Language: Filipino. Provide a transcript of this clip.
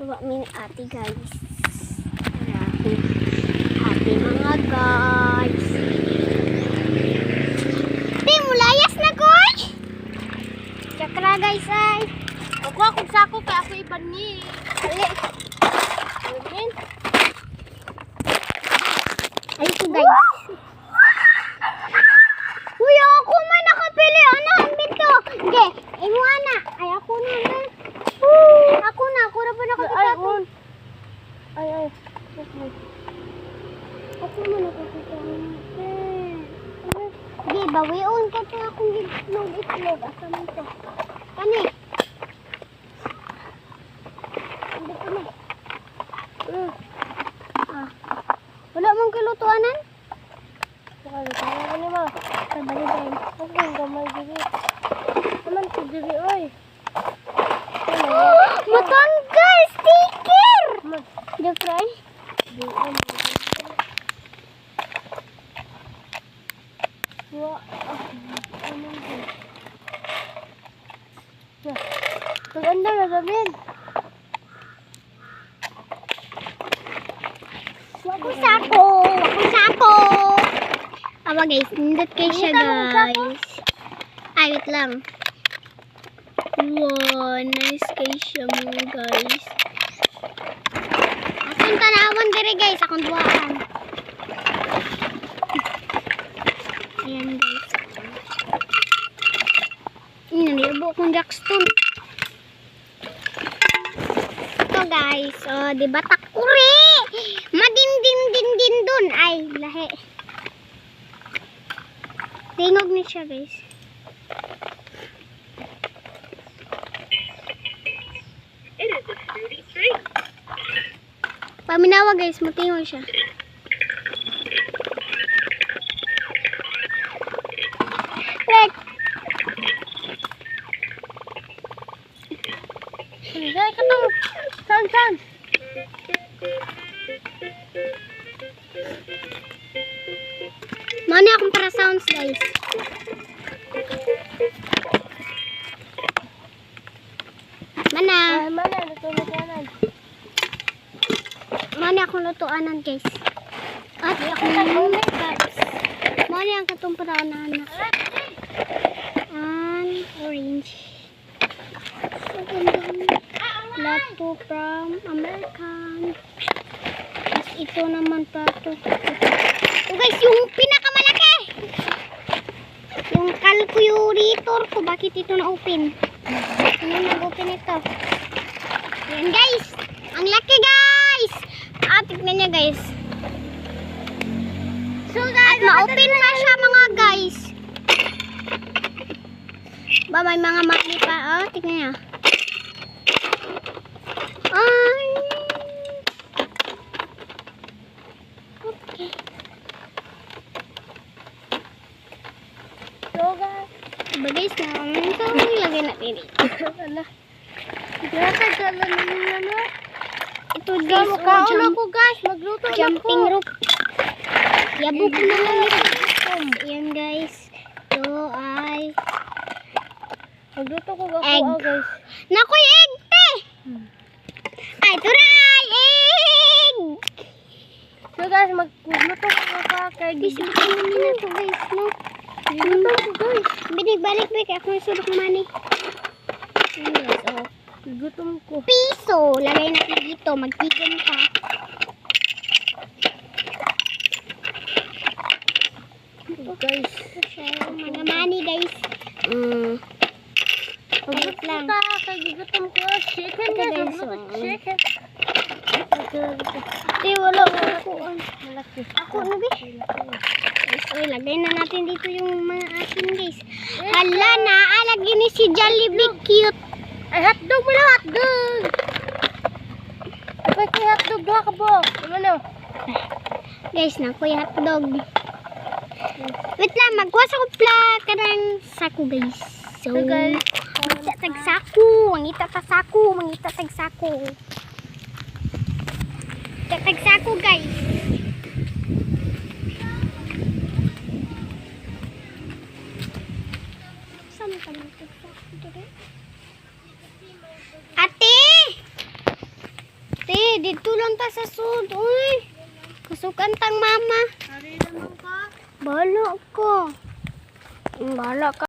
Tuwa min ate guys. Ate mga guys. Di mulayas na koy. Chakra guys ay. Ako sako kay ako iban ni. Ali. Amin. Ay ito guys. Uy ako man nakapili. Ano ang binto? Okay. Imo ana. Ay ako na man. Ako na. Ako na pa nakapita. Ay. Ako man nakapita. Di, bawion ka to akong itlog. Asa man to? Kani? Hindi ko na. Wala mong kilutuanan? Ano ni ma? Sabali dahil. Ako ang gamay diri. Naman ko diri oy. Matanggal! Sticker! The fry? Maganda na sabihin. Wako sako! Awa guys, nindot kayo siya guys. Ay, wait lang. Wow, nice kayo siya mo guys. Asan tanawan dire guys, akong duwaan. Ayan guys. Nanibo akong jackstone. Ito guys, oh, diba takuri? Madindin dun. Ay, lahi. Tingog ni siya guys. Paminawa guys, matingog siya. Red. Hindi ka to. San. Mana akong para sounds guys. Mana Natulog-anan. Mana akong lutuanan guys. At akong guys. Mana ang katong paraanan. And orange. Plato from American. Tapos ito naman plato. Oh guys, yung pinakamalaki. Yung calculator ko. Bakit ito na-open? Ano nag-open ito? Ayan guys. Ang laki guys. Tignan niya guys. So guys, At ma-open pa siya mga guys. May mga magni pa. Oh, tignan niya. Ay. Okay. So guys. Diba guys, ito ilagay natin dito. Ala. Gala na. Ito guys, Kaulo ko guys, magluto na jumping ko. rope. Yabo ko na lang ito. Ayan guys. Ito ay Magluto ko ako egg. guys. Nakoy egg te! Ay, turay! Egg! So guys, magluto ko ako kay Guys, makainin na ito guys, no? Magluto ko guys. Balik, ako yung sulok money. Ayan guys, oh. Gutom ko. Piso! Lagay natin dito, magtigom ka. Guys. Mga money guys. Wait lang. Kay gutom ko. Chicken Okay, guys, guys, magluto so, chicken. Di, wala ko kukuan. Malaki. Ako na ba? Guys, oy, lagay na natin dito yung mga asin guys. Hala, naalagyan ni si Jollibee cute. Ay, hotdog mo na, hotdog! Ay, kay hotdog doha ka po. Ano? Guys, nakoy hotdog. Wait lang, magkuha ko kanang sako guys. So, guys, mangita tag sako, mangita tag sako. Tag sako guys. Saan ka nang tag sako dire? Ate! dito lang ta sa sud, uy. Kusukan tang mama. Hari naman ka. Balo ko. Bala ka.